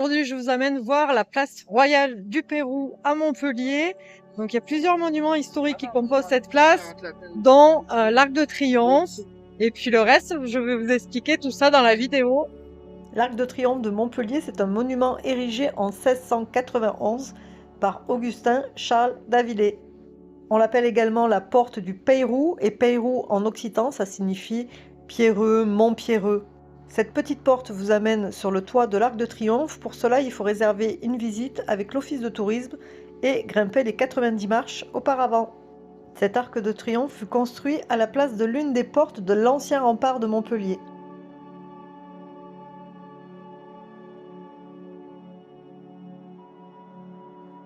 Aujourd'hui, je vous amène voir la place royale du Pérou à Montpellier. Donc, il y a plusieurs monuments historiques qui composent cette place, dont l'Arc de Triomphe. Et puis le reste, je vais vous expliquer tout ça dans la vidéo. L'Arc de Triomphe de Montpellier, c'est un monument érigé en 1691 par Augustin Charles d'Avilés. On l'appelle également la porte du Peyrou, et Peyrou en occitan, ça signifie pierreux, mont pierreux. Cette petite porte vous amène sur le toit de l'Arc de Triomphe. Pour cela, il faut réserver une visite avec l'office de tourisme et grimper les 90 marches auparavant. Cet arc de triomphe fut construit à la place de l'une des portes de l'ancien rempart de Montpellier.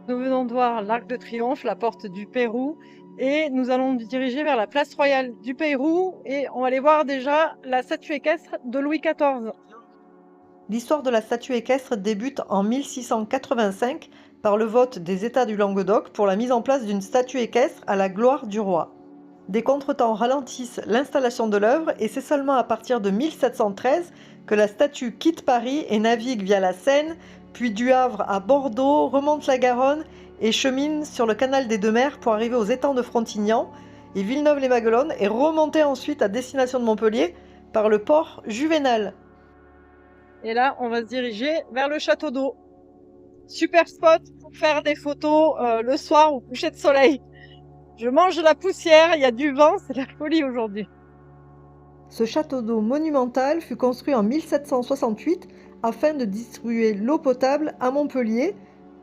Nous venons de voir l'Arc de Triomphe, la porte du Pérou, et nous allons nous diriger vers la place royale du Pérou et on va aller voir déjà la statue équestre de Louis XIV. L'histoire de la statue équestre débute en 1685 par le vote des États du Languedoc pour la mise en place d'une statue équestre à la gloire du roi. Des contretemps ralentissent l'installation de l'œuvre et c'est seulement à partir de 1713 que la statue quitte Paris et navigue via la Seine, puis du Havre à Bordeaux, remonte la Garonne et chemine sur le canal des Deux-Mers pour arriver aux étangs de Frontignan et Villeneuve-les-Maguelones et remonter ensuite à destination de Montpellier par le port Juvénal. Et là, on va se diriger vers le château d'eau. Super spot pour faire des photos le soir au coucher de soleil. Je mange de la poussière, il y a du vent, c'est la folie aujourd'hui. Ce château d'eau monumental fut construit en 1768 afin de distribuer l'eau potable à Montpellier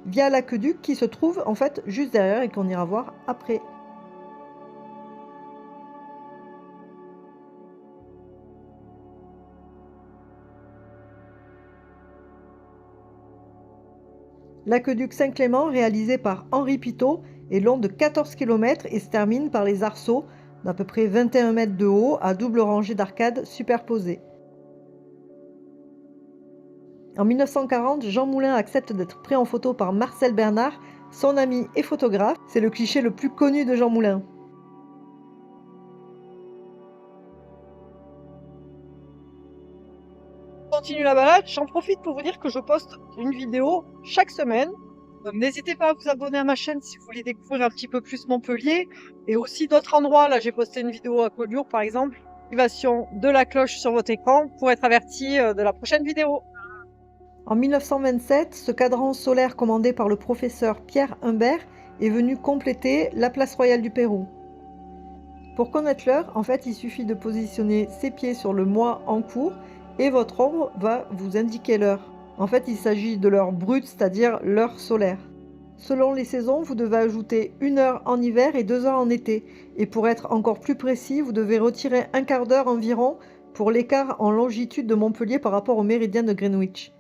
via l'aqueduc qui se trouve en fait juste derrière et qu'on ira voir après. L'aqueduc Saint-Clément, réalisé par Henri Pitot, est long de 14 km et se termine par les arceaux d'à peu près 21 mètres de haut à double rangée d'arcades superposées. En 1940, Jean Moulin accepte d'être pris en photo par Marcel Bernard, son ami et photographe. C'est le cliché le plus connu de Jean Moulin. Continue la balade, j'en profite pour vous dire que je poste une vidéo chaque semaine. N'hésitez pas à vous abonner à ma chaîne si vous voulez découvrir un petit peu plus Montpellier et aussi d'autres endroits. Là, j'ai posté une vidéo à Collioure, par exemple. Activation de la cloche sur votre écran pour être averti de la prochaine vidéo. En 1927, ce cadran solaire commandé par le professeur Pierre Humbert est venu compléter la place royale du Pérou. Pour connaître l'heure, en fait, il suffit de positionner ses pieds sur le mois en cours et votre ombre va vous indiquer l'heure. En fait, il s'agit de l'heure brute, c'est-à-dire l'heure solaire. Selon les saisons, vous devez ajouter 1 heure en hiver et 2 heures en été. Et pour être encore plus précis, vous devez retirer un quart d'heure environ pour l'écart en longitude de Montpellier par rapport au méridien de Greenwich.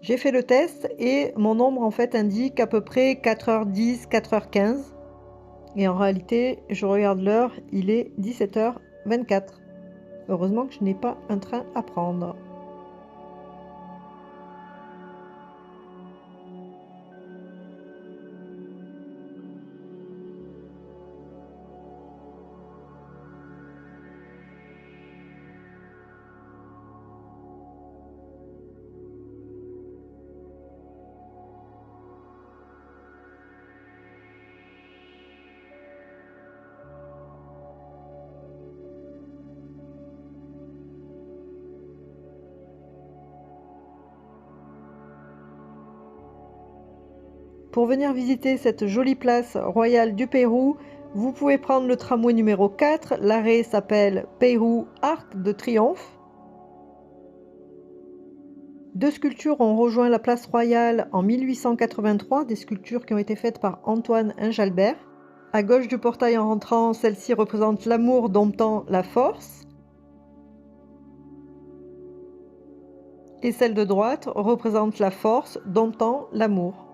J'ai fait le test et mon ombre en fait indique à peu près 4h10, 4h15. Et en réalité, je regarde l'heure, il est 17h24. Heureusement que je n'ai pas un train à prendre. Pour venir visiter cette jolie place royale du Pérou, vous pouvez prendre le tramway numéro 4. L'arrêt s'appelle Pérou Arc de Triomphe. 2 sculptures ont rejoint la place royale en 1883, des sculptures qui ont été faites par Antoine Injalbert. À gauche du portail en rentrant, celle-ci représente l'amour domptant la force. Et celle de droite représente la force domptant l'amour.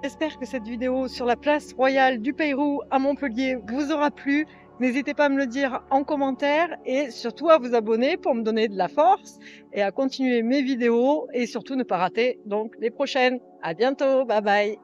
J'espère que cette vidéo sur la place royale du Pérou à Montpellier vous aura plu. N'hésitez pas à me le dire en commentaire et surtout à vous abonner pour me donner de la force et à continuer mes vidéos et surtout ne pas rater donc les prochaines. À bientôt, bye bye.